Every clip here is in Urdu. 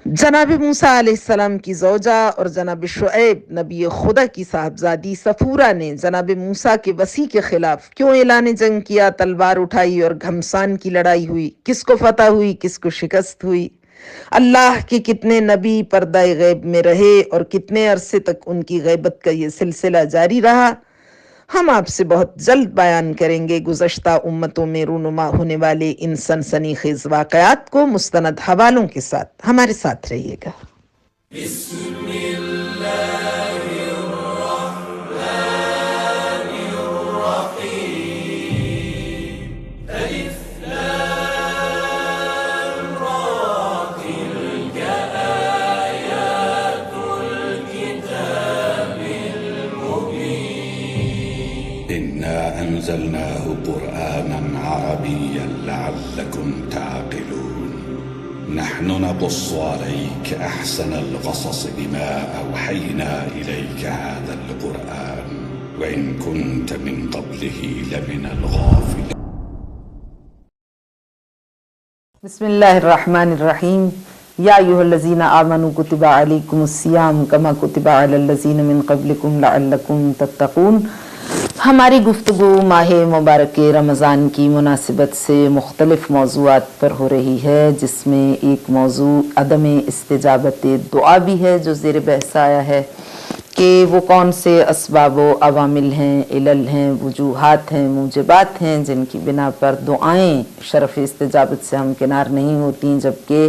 جناب موسیٰ علیہ السلام کی زوجہ اور جناب شعیب نبی خدا کی صاحبزادی صفورہ نے جناب موسیٰ کے وصی کے خلاف کیوں اعلان جنگ کیا، تلوار اٹھائی اور گھمسان کی لڑائی ہوئی؟ کس کو فتح ہوئی، کس کو شکست ہوئی؟ اللہ کے کتنے نبی پردہ غیب میں رہے اور کتنے عرصے تک ان کی غیبت کا یہ سلسلہ جاری رہا، ہم آپ سے بہت جلد بیان کریں گے گزشتہ امتوں میں رونما ہونے والے ان سنسنی خیز واقعات کو مستند حوالوں کے ساتھ۔ ہمارے ساتھ رہیے گا۔ بسم اللہ الرحمن الرحیم الف لام را تلک آیات الكتاب المبین انا انزلناه قرآنا عربيا لعلكم تعقلون نحن نقص عليك أحسن القصص بما أوحينا إليك هذا القرآن وإن كنت من قبله لمن الغافلين بسم اللہ الرحمن الرحیم۔ یا ایھا الذین آمنوا کتب علیکم الصیام کما کتب علی الذین من قبلکم لعلکم تتقون۔ ہماری گفتگو ماہ مبارک رمضان کی مناسبت سے مختلف موضوعات پر ہو رہی ہے، جس میں ایک موضوع عدم استجابت دعا بھی ہے جو زیر بحث آیا ہے کہ وہ کون سے اسباب و عوامل ہیں، علل ہیں، وجوہات ہیں، موجبات ہیں جن کی بنا پر دعائیں شرف استجابت سے ہمکنار نہیں ہوتیں، جبکہ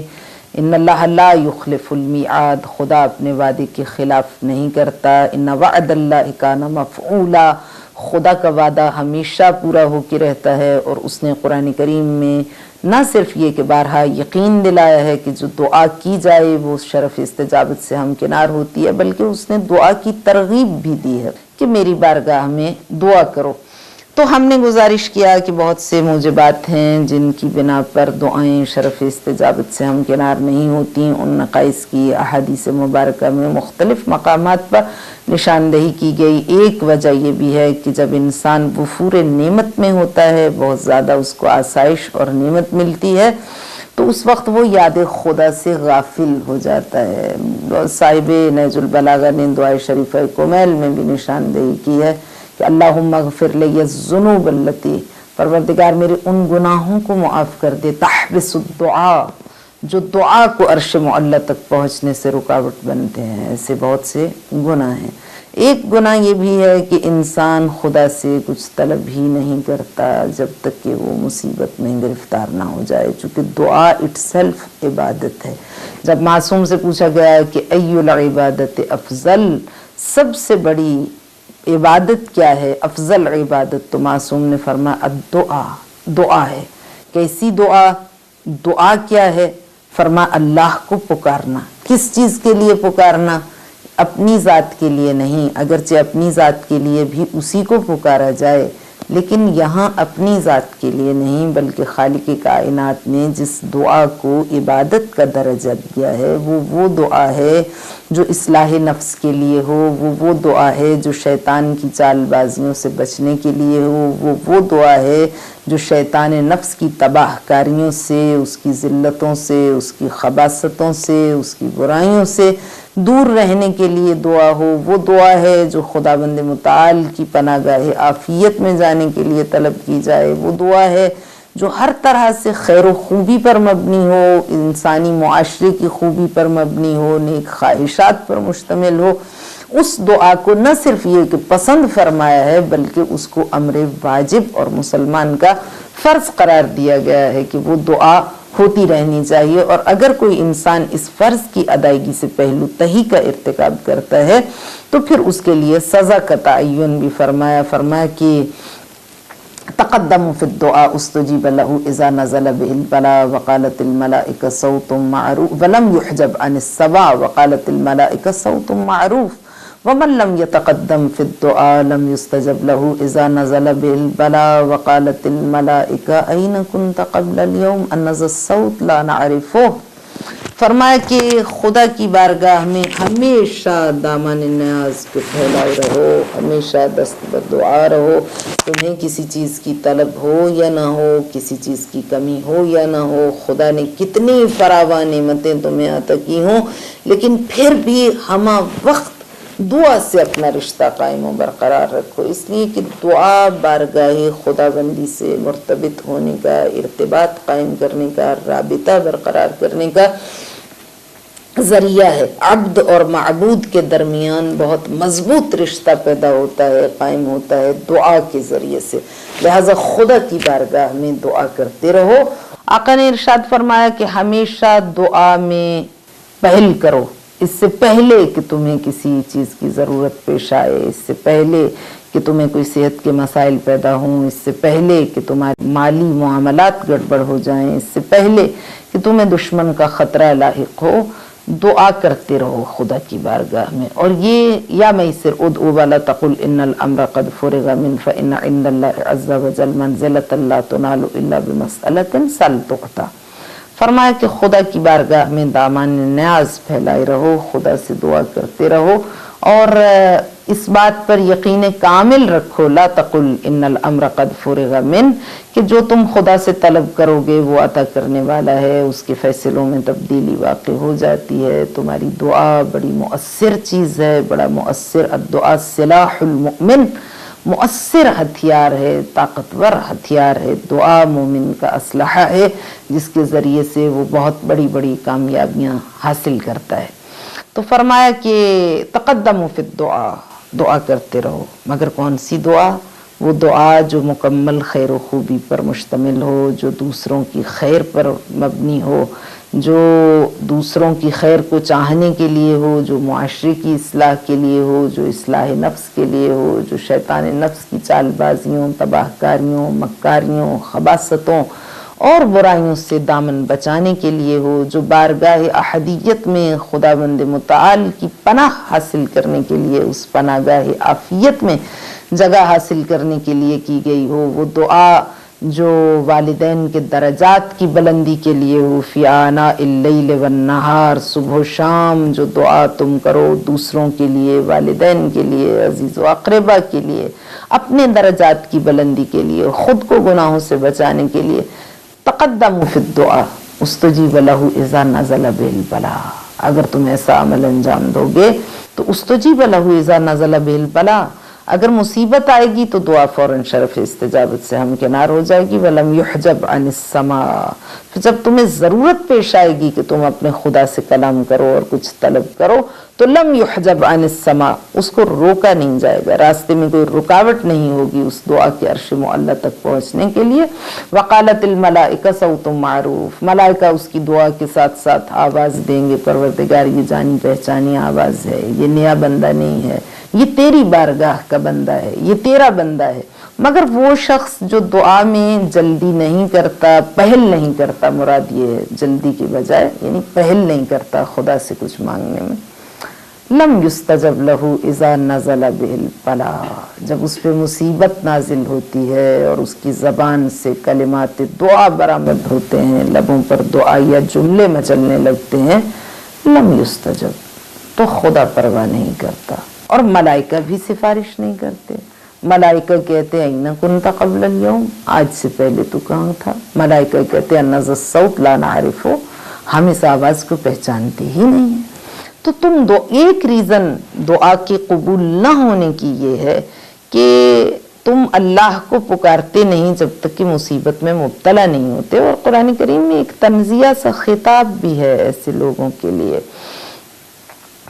ان اللہ لا یخلف المیعاد، خدا اپنے وعدے کے خلاف نہیں کرتا۔ ان وعد اللہ کان مفعولا، خدا کا وعدہ ہمیشہ پورا ہو کے رہتا ہے، اور اس نے قرآن کریم میں نہ صرف یہ کہ بارہا یقین دلایا ہے کہ جو دعا کی جائے وہ شرف استجابت سے ہمکنار ہوتی ہے، بلکہ اس نے دعا کی ترغیب بھی دی ہے کہ میری بارگاہ میں دعا کرو۔ تو ہم نے گزارش کیا کہ بہت سے موجبات ہیں جن کی بنا پر دعائیں شرف استجابت سے ہمکنار نہیں ہوتی۔ ان نقائص کی احادیث مبارکہ میں مختلف مقامات پر نشاندہی کی گئی۔ ایک وجہ یہ بھی ہے کہ جب انسان وفور نعمت میں ہوتا ہے، بہت زیادہ اس کو آسائش اور نعمت ملتی ہے، تو اس وقت وہ یاد خدا سے غافل ہو جاتا ہے۔ صاحب نہج البلاغہ نے دعائے شریفہ کمیل میں بھی نشاندہی کی ہے کہ اللہم اغفر لی الذنوب التی، پروردگار میرے ان گناہوں کو معاف کر دے، تحبس الدعا، جو دعا کو عرش معلی تک پہنچنے سے رکاوٹ بنتے ہیں۔ ایسے بہت سے گناہ ہیں۔ ایک گناہ یہ بھی ہے کہ انسان خدا سے کچھ طلب ہی نہیں کرتا جب تک کہ وہ مصیبت میں گرفتار نہ ہو جائے، چونکہ دعا اٹ سیلف عبادت ہے۔ جب معصوم سے پوچھا گیا کہ ای العبادت افضل، سب سے بڑی عبادت کیا ہے، افضل عبادت، تو معصوم نے فرمایا الدعا، دعا ہے۔ کیسی دعا؟ دعا کیا ہے؟ فرمایا اللہ کو پکارنا۔ کس چیز کے لیے پکارنا؟ اپنی ذات کے لیے نہیں، اگرچہ اپنی ذات کے لیے بھی اسی کو پکارا جائے، لیکن یہاں اپنی ذات کے لیے نہیں بلکہ خالق کائنات نے جس دعا کو عبادت کا درجہ دیا ہے وہ دعا ہے جو اصلاح نفس کے لیے ہو، وہ دعا ہے جو شیطان کی چال بازیوں سے بچنے کے لیے ہو، وہ دعا ہے جو شیطان نفس کی تباہ کاریوں سے، اس کی ذلتوں سے، اس کی خباثتوں سے، اس کی برائیوں سے دور رہنے کے لیے دعا ہو، وہ دعا ہے جو خداوند متعال کی پناہ گاہ عافیت میں جانے کے لیے طلب کی جائے، وہ دعا ہے جو ہر طرح سے خیر و خوبی پر مبنی ہو، انسانی معاشرے کی خوبی پر مبنی ہو، نیک خواہشات پر مشتمل ہو۔ اس دعا کو نہ صرف یہ کہ پسند فرمایا ہے بلکہ اس کو امر واجب اور مسلمان کا فرض قرار دیا گیا ہے کہ وہ دعا ہوتی رہنی چاہیے، اور اگر کوئی انسان اس فرض کی ادائیگی سے پہلو تہی کا ارتکاب کرتا ہے تو پھر اس کے لیے سزا کا تعین بھی فرمایا کہ تقدموا فی الدعاء استجیب له اذا نزل به البلاء وقالت الملائکہ صوت معروف ولم يحجب عن السماع وقالت الملائکہ صوت معروف ومن لم يتقدم في الدعاء لم يستجب له اذا نزل به البلاء وقالت الملائکہ اين كنت قبل اليوم ان ذا الصوت لا نعرفه فرمایا کہ خدا کی بارگاہ میں ہمیشہ دامن نیاز کو پھیلائے رہو، ہمیشہ دست بدعا رہو، تمہیں کسی چیز کی طلب ہو یا نہ ہو، کسی چیز کی کمی ہو یا نہ ہو، خدا نے کتنی فراوان نعمتیں تمہیں عطا کی ہوں، لیکن پھر بھی ہمہ وقت دعا سے اپنا رشتہ قائم و برقرار رکھو، اس لیے کہ دعا بارگاہ خدا بندی سے مرتبط ہونے کا، ارتباط قائم کرنے کا، رابطہ برقرار کرنے کا ذریعہ ہے۔ عبد اور معبود کے درمیان بہت مضبوط رشتہ پیدا ہوتا ہے، قائم ہوتا ہے دعا کے ذریعے سے، لہٰذا خدا کی بارگاہ میں دعا کرتے رہو۔ آقا نے ارشاد فرمایا کہ ہمیشہ دعا میں پہل کرو، اس سے پہلے کہ تمہیں کسی چیز کی ضرورت پیش آئے، اس سے پہلے کہ تمہیں کوئی صحت کے مسائل پیدا ہوں، اس سے پہلے کہ تمہارے مالی معاملات گڑبڑ ہو جائیں، اس سے پہلے کہ تمہیں دشمن کا خطرہ لاحق ہو، دعا کرتے رہو خدا کی بارگاہ میں۔ اور یہ یا میسر ادعو ولا تقل ان الامر قد فرغ من فان عند اللہ عز وجل منزلۃ لا تنال الا بمسألۃ سل تعطى۔ فرمایا کہ خدا کی بارگاہ میں دامن نیاز پھیلائے رہو، خدا سے دعا کرتے رہو، اور اس بات پر یقین کامل رکھو لا تقل ان الامر قد فرغ من، کہ جو تم خدا سے طلب کرو گے وہ عطا کرنے والا ہے، اس کے فیصلوں میں تبدیلی واقع ہو جاتی ہے۔ تمہاری دعا بڑی مؤثر چیز ہے، بڑا مؤثر، الدعاء سلاح المؤمن، مؤثر ہتھیار ہے، طاقتور ہتھیار ہے، دعا مومن کا اسلحہ ہے جس کے ذریعے سے وہ بہت بڑی بڑی کامیابیاں حاصل کرتا ہے۔ تو فرمایا کہ تقدموا فی الدعا، دعا کرتے رہو، مگر کون سی دعا؟ وہ دعا جو مکمل خیر و خوبی پر مشتمل ہو، جو دوسروں کی خیر پر مبنی ہو، جو دوسروں کی خیر کو چاہنے کے لیے ہو، جو معاشرے کی اصلاح کے لیے ہو، جو اصلاح نفس کے لیے ہو، جو شیطان نفس کی چال بازیوں، تباہ کاریوں، مکاریوں، خباثتوں اور برائیوں سے دامن بچانے کے لیے ہو، جو بارگاہ احدیت میں خداوند متعال کی پناہ حاصل کرنے کے لیے، اس پناہ گاہ عافیت میں جگہ حاصل کرنے کے لیے کی گئی ہو، وہ دعا جو والدین کے درجات کی بلندی کے لیے ہو، فی آناء اللیل والنہار، صبح و شام جو دعا تم کرو دوسروں کے لیے، والدین کے لیے، عزیز و اقربا کے لیے، اپنے درجات کی بلندی کے لیے، خود کو گناہوں سے بچانے کے لیے، تقدموا فی الدعاء استجیب لہ اذا نزل بہ البلاء، اگر تم ایسا عمل انجام دو گے تو استجیب لہ اذا نزل بہ البلاء، اگر مصیبت آئے گی تو دعا فوراً شرف استجابت سے ہمکنار ہو جائے گی۔ وَلَمْ يُحْجَبْ عَنِ السَّمَاءِ، پھر جب تمہیں ضرورت پیش آئے گی کہ تم اپنے خدا سے کلام کرو اور کچھ طلب کرو تو لم يحجب عن السماء، اس کو روکا نہیں جائے گا، راستے میں کوئی رکاوٹ نہیں ہوگی اس دعا کے عرش معلی تک پہنچنے کے لیے۔ وقالت الملائکہ صوت معروف، ملائکہ اس کی دعا کے ساتھ ساتھ آواز دیں گے، پروردگار یہ جانی پہچانی آواز ہے، یہ نیا بندہ نہیں ہے، یہ تیری بارگاہ کا بندہ ہے، یہ تیرا بندہ ہے۔ مگر وہ شخص جو دعا میں جلدی نہیں کرتا، پہل نہیں کرتا، مراد یہ ہے جلدی کی بجائے یعنی پہل نہیں کرتا خدا سے کچھ مانگنے میں، لم یستجب لہ اذا نزل بہ البلاء، جب اس پہ مصیبت نازل ہوتی ہے اور اس کی زبان سے کلمات دعا برآمد ہوتے ہیں، لبوں پر دعا یا جملے مچلنے لگتے ہیں، لم یستجب، تو خدا پرواہ نہیں کرتا، اور ملائکہ بھی سفارش نہیں کرتے۔ ملائکہ کہتے ہیں اینا کنت قبل اليوم، آج سے پہلے تو کہاں تھا؟ ملائکہ کہتے ہیں نزل الصوت لا نعرفو، ہم اس آواز کو پہچانتے ہی نہیں ہیں۔ تو تم ایک ریزن دعا کے قبول نہ ہونے کی یہ ہے کہ تم اللہ کو پکارتے نہیں جب تک کہ مصیبت میں مبتلا نہیں ہوتے، اور قرآن کریم میں ایک تنزیہ سا خطاب بھی ہے ایسے لوگوں کے لیے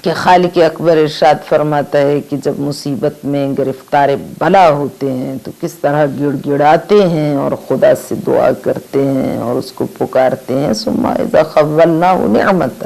کہ خالق اکبر ارشاد فرماتا ہے کہ جب مصیبت میں گرفتار بلا ہوتے ہیں تو کس طرح گڑ گڑاتے ہیں اور خدا سے دعا کرتے ہیں اور اس کو پکارتے ہیں، ثم اذا خولناہ نعمتا،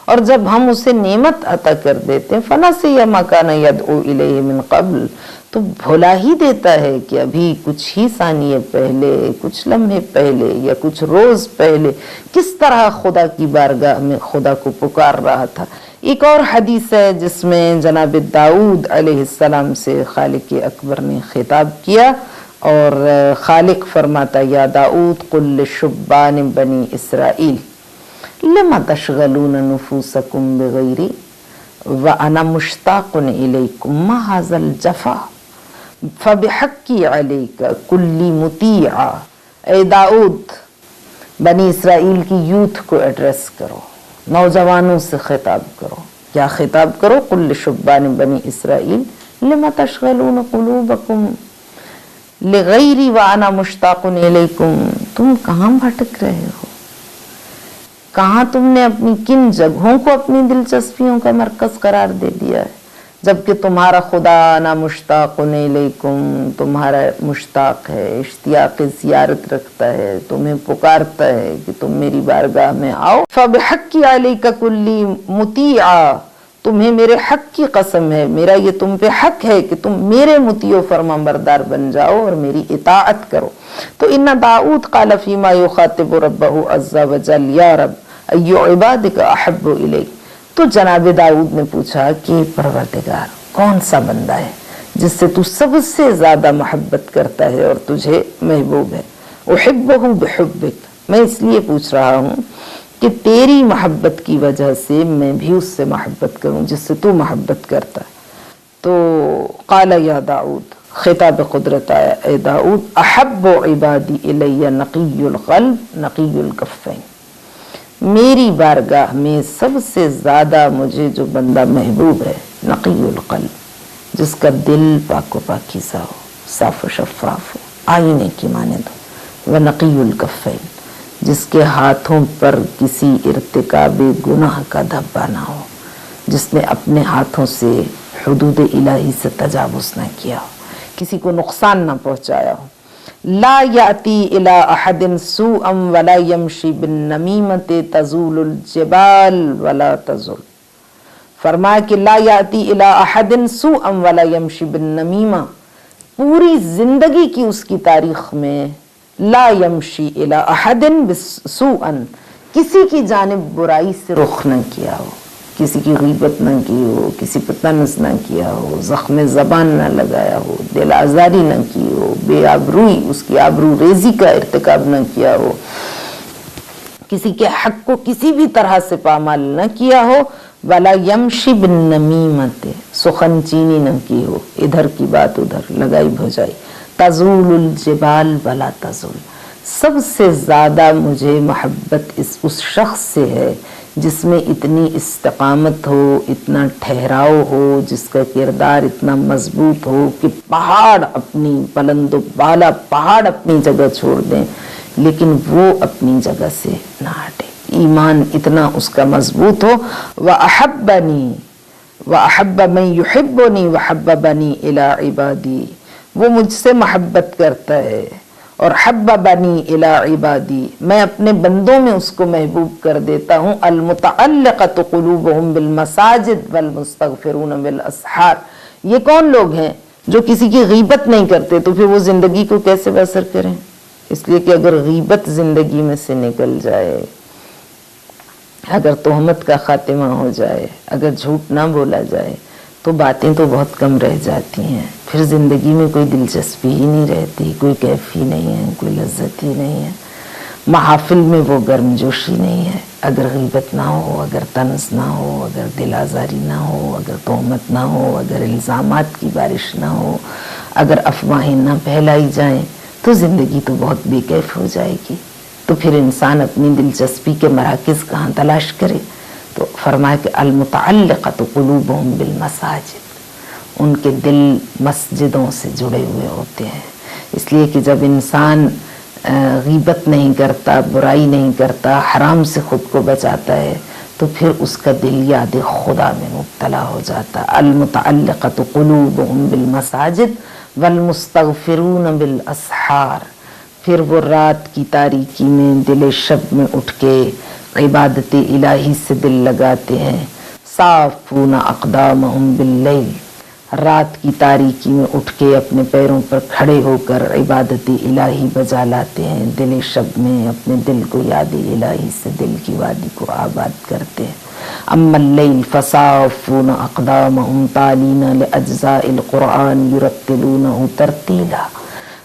اور جب ہم اسے نعمت عطا کر دیتے ہیں، فنسی ما کان یدعو الیہ من قبل، تو بھلا ہی دیتا ہے کہ ابھی کچھ ہی ثانیے پہلے، کچھ لمحے پہلے یا کچھ روز پہلے کس طرح خدا کی بارگاہ میں خدا کو پکار رہا تھا۔ ایک اور حدیث ہے جس میں جناب داؤد علیہ السلام سے خالق اکبر نے خطاب کیا، اور خالق فرماتا یا داؤد قل لشبان بنی اسرائیل، لما تشغلون نفوسکم بغیری وانا مشتاق الیکم ما ھذا الجفا فبحقی علیک کلی مطیعا. اے داؤد، بنی اسرائیل کی یوتھ کو ایڈریس کرو، نوجوانوں سے خطاب کرو. کیا خطاب کرو؟ کل شبان بنی اسرائیل لما تشغلون قلوبکم لغیری وانا مشتاق الیکم. تم کہاں بھٹک رہے ہو؟ کہاں تم نے اپنی کن جگہوں کو اپنی دلچسپیوں کا مرکز قرار دے دیا ہے، جبکہ تمہارا خدا انا مشتاق الیکم تمہارا مشتاق ہے، اشتیاق زیارت رکھتا ہے، تمہیں پکارتا ہے کہ تم میری بارگاہ میں آؤ. فبحقی علیک کلی مطیعا، تمہیں میرے حق کی قسم ہے، میرا یہ تم پہ حق ہے کہ تم میرے مطیع و فرمانبردار بن جاؤ اور میری اطاعت کرو. تو ان داؤد قال فیما یخاطب ربہ عز وجل یا رب ای عبادک احب الیک. تو جناب داؤد نے پوچھا کہ پروردگار کون سا بندہ ہے جس سے تو سب سے زیادہ محبت کرتا ہے اور تجھے محبوب ہے. احبہ بحبک، میں اس لیے پوچھ رہا ہوں کہ تیری محبت کی وجہ سے میں بھی اس سے محبت کروں جس سے تو محبت کرتا ہے. تو قال یا داؤد، خطاب قدرت آیا، اے داؤد احب عبادی الی نقی القلب نقی الکفین. میری بارگاہ میں سب سے زیادہ مجھے جو بندہ محبوب ہے نقی القلب، جس کا دل پاک و پاکیزہ ہو، صاف و شفاف ہو، آئینے کی مانند ہو. ونقی الکفین، جس کے ہاتھوں پر کسی ارتکاب گناہ کا دھبا نہ ہو، جس نے اپنے ہاتھوں سے حدود الہی سے تجاوز نہ کیا ہو، کسی کو نقصان نہ پہنچایا ہو. لا یاتی الی احد سوءا ولا یمشی بالنمیمۃ تزول الجبال ولا تزل. فرمایا کہ لا یاتی الی احد سوءا ولا یمشی بالنمیمہ، پوری زندگی کی اس کی تاریخ میں لا یمشی الی احد سوءا، کسی کی جانب برائی سے رخ نہ کیا ہو، کسی کی غیبت نہ کی ہو، کسی پر طنز نہ کیا ہو، زخم زبان نہ لگایا ہو، دل آزاری نہ کی ہو، بے آبروئی اس کی آبرو ریزی کا ارتکاب نہ کیا ہو، کسی کے حق کو کسی بھی طرح سے پامال نہ کیا ہو. ولا یمشی بالنمیمۃ، سخن چینی نہ کی ہو، ادھر کی بات ادھر لگائی بھجائی. تزول الجبال ولا تزول، سب سے زیادہ مجھے محبت اس شخص سے ہے جس میں اتنی استقامت ہو، اتنا ٹھہراؤ ہو، جس کا کردار اتنا مضبوط ہو کہ پہاڑ اپنی بلند و بالا پہاڑ اپنی جگہ چھوڑ دیں لیکن وہ اپنی جگہ سے نہ ہٹے. ایمان اتنا اس کا مضبوط ہو. وَأَحَبَّنِي وَأَحَبَّ مَن يُحِبُّنِي وَحَبَّبَنِي إِلَىٰ عِبَادِي، وہ مجھ سے محبت کرتا ہے اور حببنی الی عبادی، میں اپنے بندوں میں اس کو محبوب کر دیتا ہوں. المتعلقۃ قلوبہم بالمساجد والمستغفرون بالاسحار. یہ کون لوگ ہیں جو کسی کی غیبت نہیں کرتے؟ تو پھر وہ زندگی کو کیسے بسر کریں؟ اس لیے کہ اگر غیبت زندگی میں سے نکل جائے، اگر تہمت کا خاتمہ ہو جائے، اگر جھوٹ نہ بولا جائے تو باتیں تو بہت کم رہ جاتی ہیں. پھر زندگی میں کوئی دلچسپی ہی نہیں رہتی، کوئی کیف ہی نہیں ہے، کوئی لذت ہی نہیں ہے، محافل میں وہ گرم جوشی نہیں ہے. اگر غیبت نہ ہو، اگر طنز نہ ہو، اگر دل آزاری نہ ہو، اگر تہمت نہ ہو، اگر الزامات کی بارش نہ ہو، اگر افواہیں نہ پھیلائی جائیں تو زندگی تو بہت بے کیف ہو جائے گی. تو پھر انسان اپنی دلچسپی کے مراکز کہاں تلاش کرے؟ تو فرمایا کہ المتعلقۃ قلوبہم بالمساجد، ان کے دل مسجدوں سے جڑے ہوئے ہوتے ہیں. اس لیے کہ جب انسان غیبت نہیں کرتا، برائی نہیں کرتا، حرام سے خود کو بچاتا ہے تو پھر اس کا دل یاد خدا میں مبتلا ہو جاتا. المتعلقۃ قلوبہم بالمساجد والمستغفرون بالاسحار، پھر وہ رات کی تاریکی میں دل شب میں اٹھ کے عبادت الہی سے دل لگاتے ہیں. صافون اقدامہم باللیل، رات کی تاریکی میں اٹھ کے اپنے پیروں پر کھڑے ہو کر عبادت الہی بجا لاتے ہیں. دل شب میں اپنے دل کو یاد الہی سے دل کی وادی کو آباد کرتے ہیں. اما اللیل فصافون اقدامہم تالین لاجزاء القرآن یرتلونہ ترتیلا،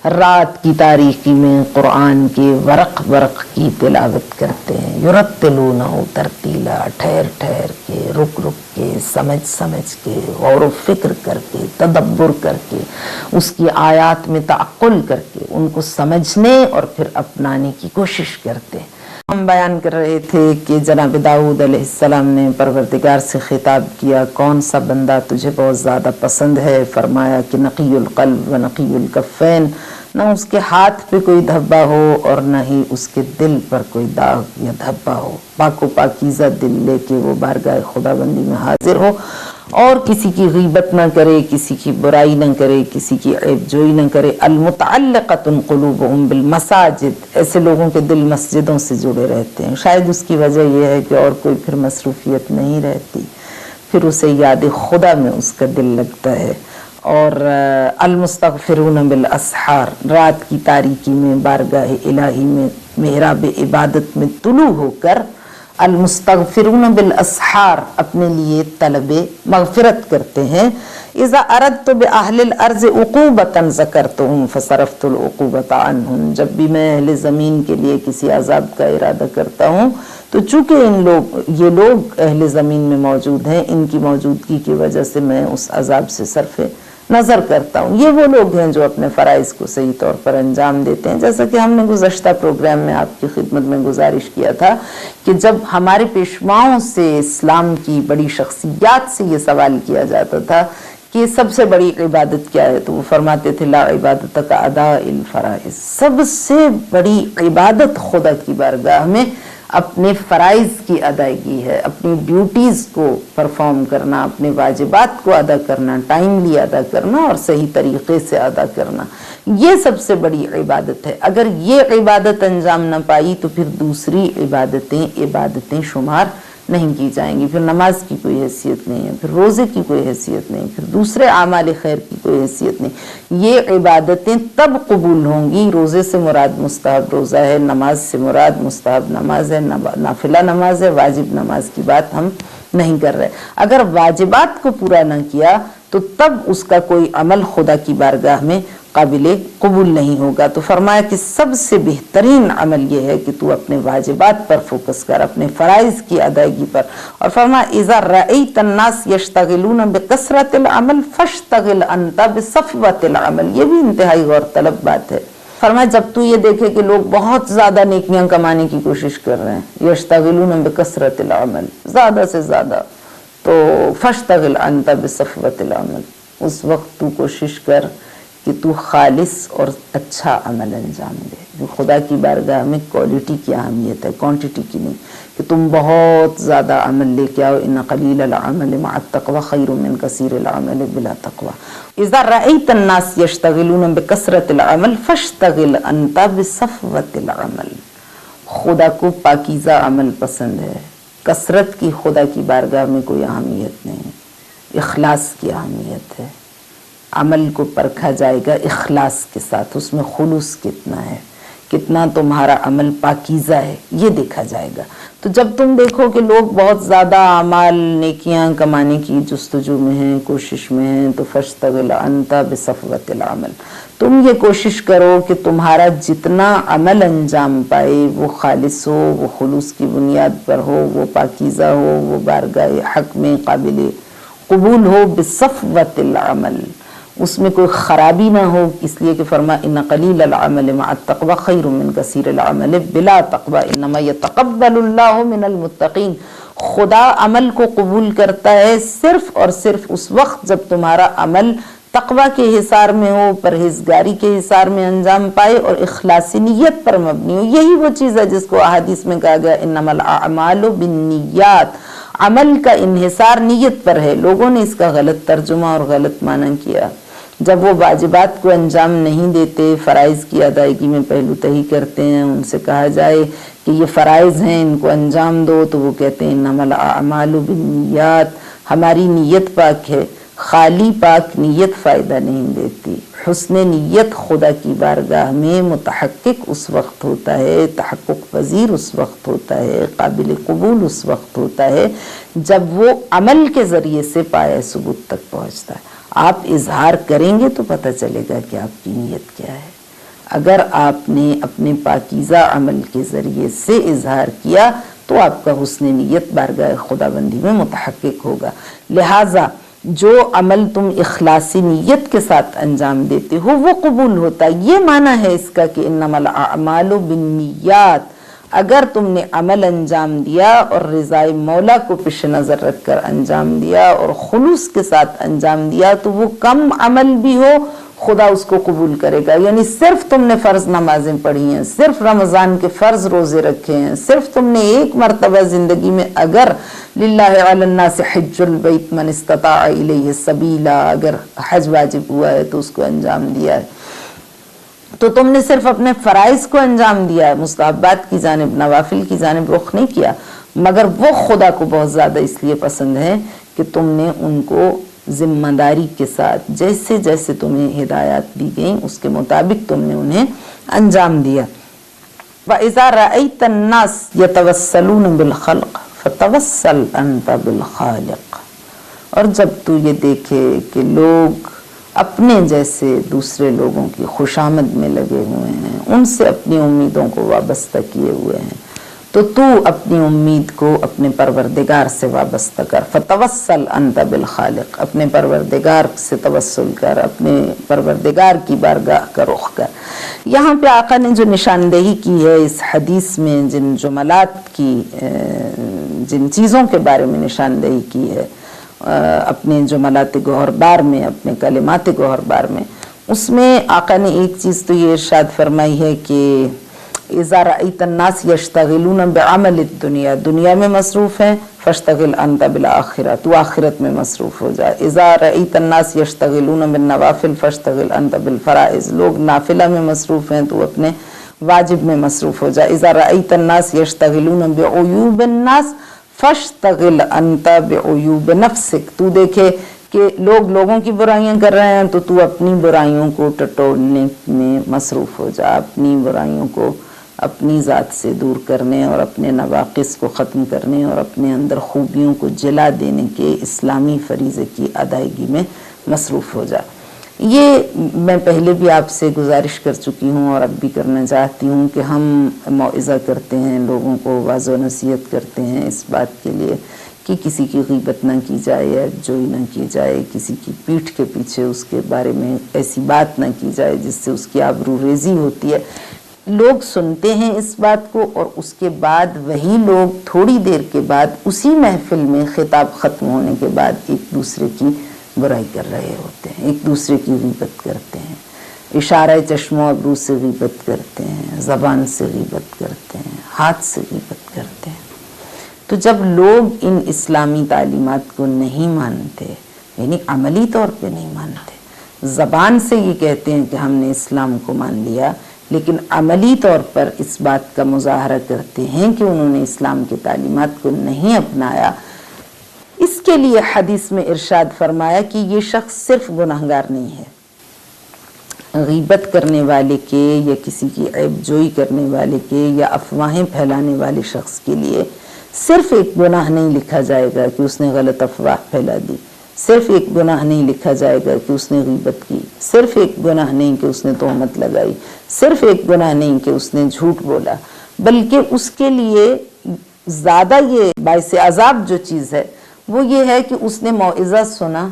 رات کی تاریکی میں قرآن کے ورق ورق کی تلاوت کرتے ہیں، یرتلونہ ترتیلا، ٹھہر ٹھہر کے، رک رک کے، سمجھ سمجھ کے، غور و فکر کر کے، تدبر کر کے، اس کی آیات میں تعقل کر کے ان کو سمجھنے اور پھر اپنانے کی کوشش کرتے ہیں۔ ہم بیان کر رہے تھے کہ جناب داؤد علیہ السلام نے پروردگار سے خطاب کیا، کون سا بندہ تجھے بہت زیادہ پسند ہے؟ فرمایا کہ نقی القلب و نقی الکفین، نہ اس کے ہاتھ پہ کوئی دھبا ہو اور نہ ہی اس کے دل پر کوئی داغ یا دھبا ہو، پاک و پاکیزہ دل لے کے وہ بارگاہ خدا بندی میں حاضر ہو اور کسی کی غیبت نہ کرے، کسی کی برائی نہ کرے، کسی کی عیب جوئی نہ کرے۔ المتعلقۃ قلوبہم بالمساجد، ایسے لوگوں کے دل مسجدوں سے جڑے رہتے ہیں، شاید اس کی وجہ یہ ہے کہ اور کوئی پھر مصروفیت نہیں رہتی، پھر اسے یاد خدا میں اس کا دل لگتا ہے۔ اور المستغفرون بالاسحار، رات کی تاریکی میں بارگاہ الہی میں محراب عبادت میں طلوع ہو کر المستغفرون بالاسحار اپنے لیے طلب مغفرت کرتے ہیں۔ اذا اردت باہل الارض عقوبۃ ذکرتہم فصرفت العقوبۃ عنہم، جب بھی میں اہل زمین کے لیے کسی عذاب کا ارادہ کرتا ہوں تو چونکہ یہ لوگ اہل زمین میں موجود ہیں، ان کی موجودگی کی وجہ سے میں اس عذاب سے صرف نظر کرتا ہوں۔ یہ وہ لوگ ہیں جو اپنے فرائض کو صحیح طور پر انجام دیتے ہیں، جیسا کہ ہم نے گزشتہ پروگرام میں آپ کی خدمت میں گزارش کیا تھا کہ جب ہمارے پیشواؤں سے، اسلام کی بڑی شخصیات سے یہ سوال کیا جاتا تھا کہ سب سے بڑی عبادت کیا ہے، تو وہ فرماتے تھے لا عبادت کا ادا الفرائض، سب سے بڑی عبادت خدا کی بارگاہ میں اپنے فرائض کی ادائیگی ہے، اپنی ڈیوٹیز کو پرفارم کرنا، اپنے واجبات کو ادا کرنا، ٹائملی ادا کرنا اور صحیح طریقے سے ادا کرنا، یہ سب سے بڑی عبادت ہے۔ اگر یہ عبادت انجام نہ پائی تو پھر دوسری عبادتیں شمار نہیں کی جائیں گی، پھر نماز کی کوئی حیثیت نہیں ہے، پھر روزے کی کوئی حیثیت نہیں، پھر دوسرے اعمال خیر کی کوئی حیثیت نہیں۔ یہ عبادتیں تب قبول ہوں گی، روزے سے مراد مستحب روزہ ہے، نماز سے مراد مستحب نماز ہے، نافلہ نماز ہے، واجب نماز کی بات ہم نہیں کر رہے۔ اگر واجبات کو پورا نہ کیا تو تب اس کا کوئی عمل خدا کی بارگاہ میں قابل قبول نہیں ہوگا۔ تو فرمایا کہ سب سے بہترین عمل یہ ہے کہ تو اپنے واجبات پر فوکس کر، اپنے فرائض کی ادائیگی پر۔ اور فرمایا اذا رأیت الناس یشتغلون بکثرت العمل فاشتغل انت بصفوۃ العمل، یہ بھی انتہائی غور طلب بات ہے۔ فرمایا جب تو یہ دیکھے کہ لوگ بہت زیادہ نیکیاں کمانے کی کوشش کر رہے ہیں، یشتغلون بکثرت العمل، زیادہ سے زیادہ، تو فاشتغل انت بصفوۃ العمل، اس وقت تو کوشش کر کہ تو خالص اور اچھا عمل انجام دے۔ جو خدا کی بارگاہ میں کوالٹی کی اہمیت ہے، کوانٹٹی کی نہیں، کہ تم بہت زیادہ عمل لے کے آؤ۔ ان قلیل العمل مع التقوی خیر من کثیر العمل بلا تقوی۔ اذا رأیت الناس یشتغلون بکثرت العمل فاشتغل انت بصفوۃ العمل، خدا کو پاکیزہ عمل پسند ہے، کثرت کی خدا کی بارگاہ میں کوئی اہمیت نہیں، اخلاص کی اہمیت ہے۔ عمل کو پرکھا جائے گا اخلاص کے ساتھ، اس میں خلوص کتنا ہے، کتنا تمہارا عمل پاکیزہ ہے، یہ دیکھا جائے گا۔ تو جب تم دیکھو کہ لوگ بہت زیادہ اعمال نیکیاں کمانے کی جستجو میں ہیں، کوشش میں ہیں، تو فاشتغل انت بصفوۃ العمل، تم یہ کوشش کرو کہ تمہارا جتنا عمل انجام پائے وہ خالص ہو، وہ خلوص کی بنیاد پر ہو، وہ پاکیزہ ہو، وہ بارگاہ حق میں قابل قبول ہو، بصفوۃ العمل، اس میں کوئی خرابی نہ ہو، اس لیے کہ فرما ان قلیل العمل مع التقوی خیر من کثیر العمل بلا تقوی انما یتقبل اللہ من المتقین۔ خدا عمل کو قبول کرتا ہے صرف اور صرف اس وقت جب تمہارا عمل تقوی کے حصار میں ہو، پرہیزگاری کے حصار میں انجام پائے اور اخلاص نیت پر مبنی ہو۔ یہی وہ چیز ہے جس کو احادیث میں کہا گیا انما الاعمال بالنیات، عمل کا انحصار نیت پر ہے۔ لوگوں نے اس کا غلط ترجمہ اور غلط معنی کیا۔ جب وہ واجبات کو انجام نہیں دیتے، فرائض کی ادائیگی میں پہلو تہی کرتے ہیں، ان سے کہا جائے کہ یہ فرائض ہیں ان کو انجام دو، تو وہ کہتے ہیں انما الاعمال بالنیات، ہماری نیت پاک ہے۔ خالی پاک نیت فائدہ نہیں دیتی، حسن نیت خدا کی بارگاہ میں متحقق اس وقت ہوتا ہے، تحقق پذیر اس وقت ہوتا ہے، قابل قبول اس وقت ہوتا ہے جب وہ عمل کے ذریعے سے پایہ ثبوت تک پہنچتا ہے۔ آپ اظہار کریں گے تو پتہ چلے گا کہ آپ کی نیت کیا ہے۔ اگر آپ نے اپنے پاکیزہ عمل کے ذریعے سے اظہار کیا تو آپ کا حسن نیت بارگاہ خداوندی میں متحقق ہوگا۔ لہٰذا جو عمل تم اخلاصی نیت کے ساتھ انجام دیتے ہو وہ قبول ہوتا ہے۔ یہ معنی ہے اس کا کہ انما الاعمال بالنیات، اگر تم نے عمل انجام دیا اور رضائے مولا کو پیش نظر رکھ کر انجام دیا اور خلوص کے ساتھ انجام دیا تو وہ کم عمل بھی ہو خدا اس کو قبول کرے گا۔ یعنی صرف تم نے فرض نمازیں پڑھی ہیں، صرف رمضان کے فرض روزے رکھے ہیں، صرف تم نے ایک مرتبہ زندگی میں اگر للہ علی الناس حج البیت من استطاع الیہ سبیلا، اگر حج واجب ہوا ہے تو اس کو انجام دیا ہے، تو تم نے صرف اپنے فرائض کو انجام دیا ہے، مستحبات کی جانب، نوافل کی جانب رخ نہیں کیا، مگر وہ خدا کو بہت زیادہ اس لیے پسند ہے کہ تم نے ان کو ذمہ داری کے ساتھ جیسے جیسے تمہیں ہدایات دی گئیں اس کے مطابق تم نے انہیں انجام دیا۔ وَإِذَا رَأَيْتَ النَّاسَ يَتَوَسَّلُونَ بِالْخَلْقِ فَتَوَسَّلْ أَنْتَ بِالْخَالِقِ، اور جب تو یہ دیکھے کہ لوگ اپنے جیسے دوسرے لوگوں کی خوشامد میں لگے ہوئے ہیں، ان سے اپنی امیدوں کو وابستہ کیے ہوئے ہیں، تو تو اپنی امید کو اپنے پروردگار سے وابستہ کر۔ فتوسل انت بالخالق، اپنے پروردگار سے توسل کر، اپنے پروردگار کی بارگاہ کا رخ کر۔ یہاں پہ آقا نے جو نشاندہی کی ہے اس حدیث میں، جن جملات کی، جن چیزوں کے بارے میں نشاندہی کی ہے اپنے جملات گوہر بار میں، اپنے کلمات گوہر بار میں، اس میں آقا نے ایک چیز تو یہ ارشاد فرمائی ہے کہ اذا رأیت الناس یشتغلون بعمل الدنیا، دنیا میں مصروف ہیں، فاشتغل انت بالآخرہ، تو آخرت میں مصروف ہو جائے۔ اذا رأیت الناس یشتغلون بالنوافل فاشتغل انت بالفرائض، لوگ نافلہ میں مصروف ہیں تو اپنے واجب میں مصروف ہو جائے۔ اذا رأیت الناس یشتغلون بعیوب الناس فاشتغل انت بعیوب نفسک، تو دیکھے کہ لوگ لوگوں کی برائیاں کر رہے ہیں تو اپنی برائیوں کو ٹٹولنے میں مصروف ہو جا، اپنی برائیوں کو اپنی ذات سے دور کرنے اور اپنے نواقص کو ختم کرنے اور اپنے اندر خوبیوں کو جلا دینے کے اسلامی فریضے کی ادائیگی میں مصروف ہو جا۔ یہ میں پہلے بھی آپ سے گزارش کر چکی ہوں اور اب بھی کرنا چاہتی ہوں کہ ہم موعظہ کرتے ہیں، لوگوں کو واعظ و نصیحت کرتے ہیں اس بات کے لیے کہ کسی کی غیبت نہ کی جائے، عیبجوئی نہ کی جائے، کسی کی پیٹھ کے پیچھے اس کے بارے میں ایسی بات نہ کی جائے جس سے اس کی آبرو ریزی ہوتی ہے۔ لوگ سنتے ہیں اس بات کو اور اس کے بعد وہی لوگ تھوڑی دیر کے بعد اسی محفل میں خطاب ختم ہونے کے بعد ایک دوسرے کی برائی کر رہے ہوتے ہیں، ایک دوسرے کی غیبت کرتے ہیں، اشارہ چشم و ابرو سے غیبت کرتے ہیں، زبان سے غیبت کرتے ہیں، ہاتھ سے غیبت کرتے ہیں۔ تو جب لوگ ان اسلامی تعلیمات کو نہیں مانتے، یعنی عملی طور پہ نہیں مانتے، زبان سے یہ کہتے ہیں کہ ہم نے اسلام کو مان لیا، لیکن عملی طور پر اس بات کا مظاہرہ کرتے ہیں کہ انہوں نے اسلام کی تعلیمات کو نہیں اپنایا، اس کے لیے حدیث میں ارشاد فرمایا کہ یہ شخص صرف گناہگار نہیں ہے، غیبت کرنے والے کے یا کسی کی عیب جوئی کرنے والے کے یا افواہیں پھیلانے والے شخص کے لیے صرف ایک گناہ نہیں لکھا جائے گا کہ اس نے غلط افواہ پھیلا دی، صرف ایک گناہ نہیں لکھا جائے گا کہ اس نے غیبت کی، صرف ایک گناہ نہیں کہ اس نے تہمت لگائی، صرف ایک گناہ نہیں کہ اس نے جھوٹ بولا، بلکہ اس کے لیے زیادہ یہ باعث عذاب جو چیز ہے وہ یہ ہے کہ اس نے موعظہ سنا،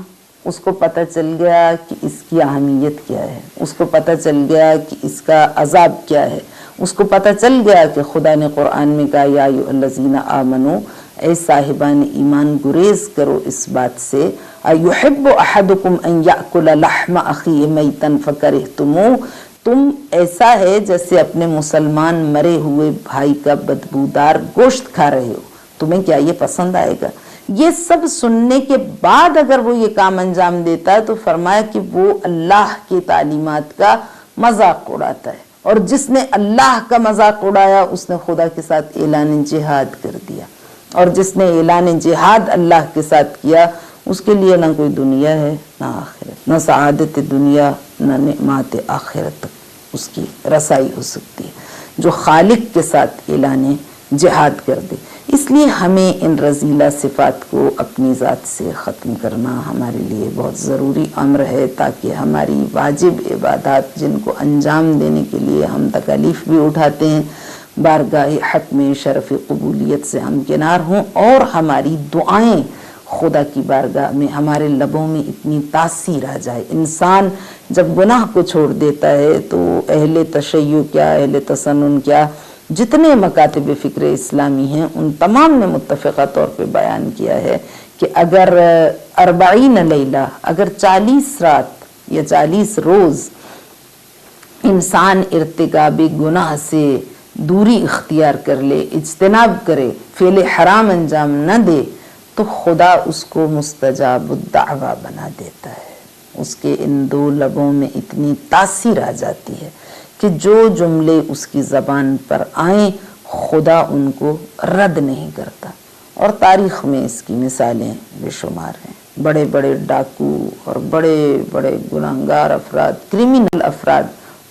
اس کو پتہ چل گیا کہ اس کی اہمیت کیا ہے، اس کو پتہ چل گیا کہ اس کا عذاب کیا ہے، اس کو پتہ چل گیا کہ خدا نے قرآن میں کہا یا ایھا الذین آمنو، اے صاحبان ایمان گریز کرو اس بات سے، ایحب احدکم ان یأکل لحم اخیہ میتا فکرہتموہ، تم ایسا ہے جیسے اپنے مسلمان مرے ہوئے بھائی کا بدبودار گوشت کھا رہے ہو، تمہیں کیا یہ پسند آئے گا؟ یہ سب سننے کے بعد اگر وہ یہ کام انجام دیتا ہے تو فرمایا کہ وہ اللہ کی تعلیمات کا مذاق اڑاتا ہے، اور جس نے اللہ کا مذاق اڑایا اس نے خدا کے ساتھ اعلان جہاد کر دیا، اور جس نے اعلان جہاد اللہ کے ساتھ کیا اس کے لیے نہ کوئی دنیا ہے نہ آخرت، نہ سعادت دنیا نہ نعمات آخرت تک اس کی رسائی ہو سکتی ہے، جو خالق کے ساتھ اعلان جہاد کر دے۔ اس لیے ہمیں ان رذیلہ صفات کو اپنی ذات سے ختم کرنا ہمارے لیے بہت ضروری امر ہے، تاکہ ہماری واجب عبادات جن کو انجام دینے کے لیے ہم تکالیف بھی اٹھاتے ہیں، بارگاہ حق میں شرف قبولیت سے ہمکنار ہوں، اور ہماری دعائیں خدا کی بارگاہ میں ہمارے لبوں میں اتنی تاثیر آ جائے۔ انسان جب گناہ کو چھوڑ دیتا ہے تو اہل تشیع کیا، اہل تسنن کیا، جتنے مکاتب فکر اسلامی ہیں ان تمام نے متفقہ طور پہ بیان کیا ہے کہ اگر 40 لیلہ، اگر 40 رات یا 40 روز انسان ارتکاب گناہ سے دوری اختیار کر لے، اجتناب کرے، فعل حرام انجام نہ دے، تو خدا اس کو مستجاب الدعوہ بنا دیتا ہے۔ اس کے ان 2 لبوں میں اتنی تاثیر آ جاتی ہے کہ جو جملے اس کی زبان پر آئیں خدا ان کو رد نہیں کرتا۔ اور تاریخ میں اس کی مثالیں بے شمار ہیں۔ بڑے بڑے ڈاکو اور بڑے بڑے گناہگار افراد، کرمینل افراد،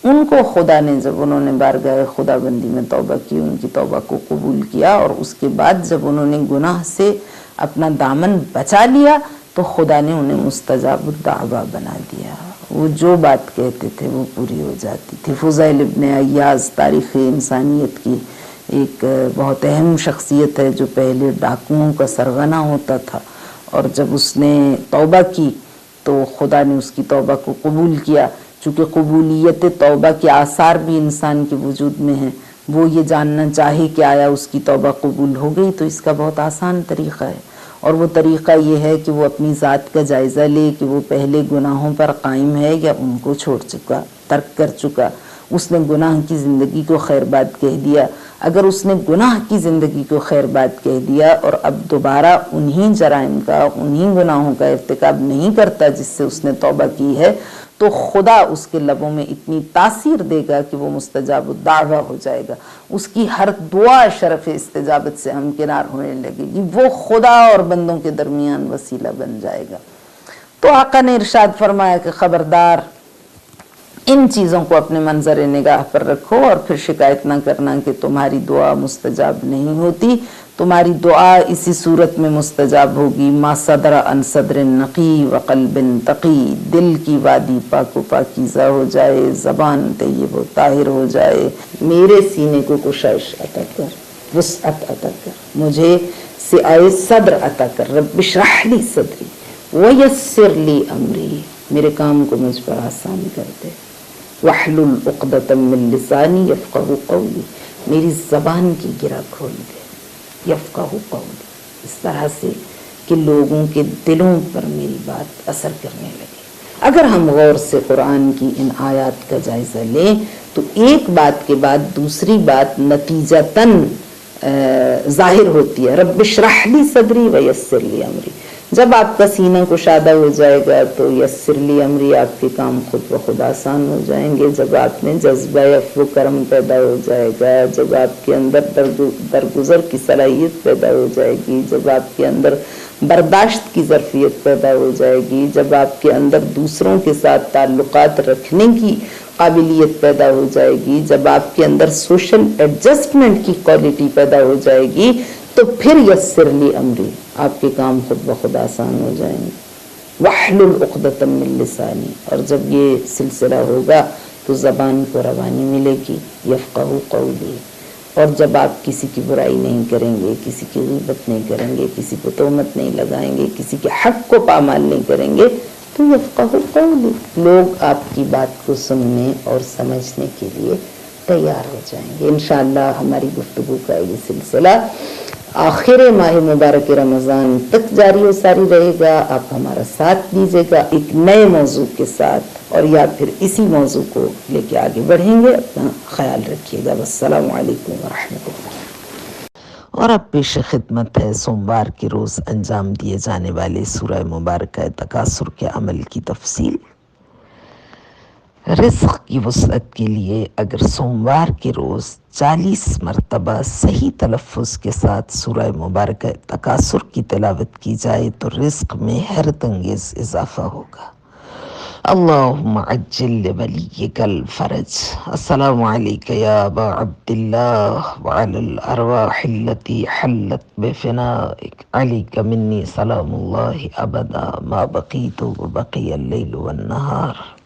ان کو خدا نے جب انہوں نے بارگاہ خدا بندی میں توبہ کی، ان کی توبہ کو قبول کیا، اور اس کے بعد جب انہوں نے گناہ سے اپنا دامن بچا لیا تو خدا نے انہیں مستجاب الدعوہ بنا دیا۔ وہ جو بات کہتے تھے وہ پوری ہو جاتی تھی۔ فضیل ابن عیاض تاریخ انسانیت کی ایک بہت اہم شخصیت ہے، جو پہلے ڈاکوؤں کا سرغنہ ہوتا تھا، اور جب اس نے توبہ کی تو خدا نے اس کی توبہ کو قبول کیا۔ چونکہ قبولیت توبہ کے آثار بھی انسان کے وجود میں ہیں، وہ یہ جاننا چاہے کہ آیا اس کی توبہ قبول ہو گئی، تو اس کا بہت آسان طریقہ ہے، اور وہ طریقہ یہ ہے کہ وہ اپنی ذات کا جائزہ لے کہ وہ پہلے گناہوں پر قائم ہے یا ان کو چھوڑ چکا، ترک کر چکا۔ اس نے گناہ کی زندگی کو خیر باد کہہ دیا، اگر اس نے گناہ کی زندگی کو خیر باد کہہ دیا اور اب دوبارہ انہی جرائم کا، انہی گناہوں کا ارتکاب نہیں کرتا جس سے اس نے توبہ کی ہے، تو خدا اس کے لبوں میں اتنی تاثیر دے گا کہ وہ مستجاب الدعوہ ہو جائے گا، اس کی ہر دعا شرف استجابت سے ہمکنار ہونے لگے گی، وہ خدا اور بندوں کے درمیان وسیلہ بن جائے گا۔ تو آقا نے ارشاد فرمایا کہ خبردار ان چیزوں کو اپنے منظر نگاہ پر رکھو، اور پھر شکایت نہ کرنا کہ تمہاری دعا مستجاب نہیں ہوتی۔ تمہاری دعا اسی صورت میں مستجاب ہوگی، ما صدر عن صدر نقی و قلب تقی، دل کی وادی پاک و پاکیزہ ہو جائے، زبان طیب و طاہر ہو جائے۔ میرے سینے کو کشائش عطا کر، وسعت عطا کر، مجھے سعہ صدر عطا کر، رب اشرح لی صدری ویسر لی امری، میرے کام کو مجھ پر آسان کر دے۔ واحلل عقدۃ من لسانی یفقہوا قولی، میری زبان کی گرہ کھول دے، یفقہوا قولی، اس طرح سے کہ لوگوں کے دلوں پر میری بات اثر کرنے لگے۔ اگر ہم غور سے قرآن کی ان آیات کا جائزہ لیں تو ایک بات کے بعد دوسری بات نتیجتاً ظاہر ہوتی ہے۔ رب اشرح لی صدری ویسر لی امری، جب آپ کا سینہ کشادہ ہو جائے گا تو یسر لی امری، آپ کے کام خود بخود آسان ہو جائیں گے۔ جب آپ میں جذبہ عفو و کرم پیدا ہو جائے گا، جب آپ کے اندر درگزر کی صلاحیت پیدا ہو جائے گی، جب آپ کے اندر برداشت کی ظرفیت پیدا ہو جائے گی، جب آپ کے اندر دوسروں کے ساتھ تعلقات رکھنے کی قابلیت پیدا ہو جائے گی، جب آپ کے اندر سوشل ایڈجسٹمنٹ کی کوالٹی پیدا ہو جائے گی، تو پھر یسر لی امری، آپ کے کام خود بخود آسان ہو جائیں گے۔ واحلل عقدۃ من لسانی، اور جب یہ سلسلہ ہوگا تو زبان کو روانی ملے گی، یفقہوا قولی، اور جب آپ کسی کی برائی نہیں کریں گے، کسی کی غیبت نہیں کریں گے، کسی کو تہمت نہیں لگائیں گے، کسی کے حق کو پامال نہیں کریں گے، تو یفقہوا قولی، لوگ آپ کی بات کو سننے اور سمجھنے کے لیے تیار ہو جائیں گے۔ انشاءاللہ ہماری گفتگو کا یہ سلسلہ آخر ماہ مبارک رمضان تک جاری و ساری رہے گا۔ آپ ہمارا ساتھ دیجیے گا ایک نئے موضوع کے ساتھ، اور یا پھر اسی موضوع کو لے کے آگے بڑھیں گے۔ اپنا خیال رکھیے گا۔ والسلام علیکم ورحمۃ اللہ۔ اور اب پیش خدمت ہے سوموار کے روز انجام دیے جانے والے سورہ مبارکہ تکاثر کے عمل کی تفصیل۔ رزق کی وسعت کے لیے اگر سوموار کے روز 40 مرتبہ صحیح تلفظ کے ساتھ سورہ مبارکہ تکاثر کی تلاوت کی جائے تو رزق میں حیرت انگیز اضافہ ہوگا۔ اللهم عجل لوليك الفرج. السلام عليك يا أبا عبد الله وعلى الأرواح التي حلت بفنائك. عليك مني سلام الله أبدا ما بقيت وبقي الليل والنهار.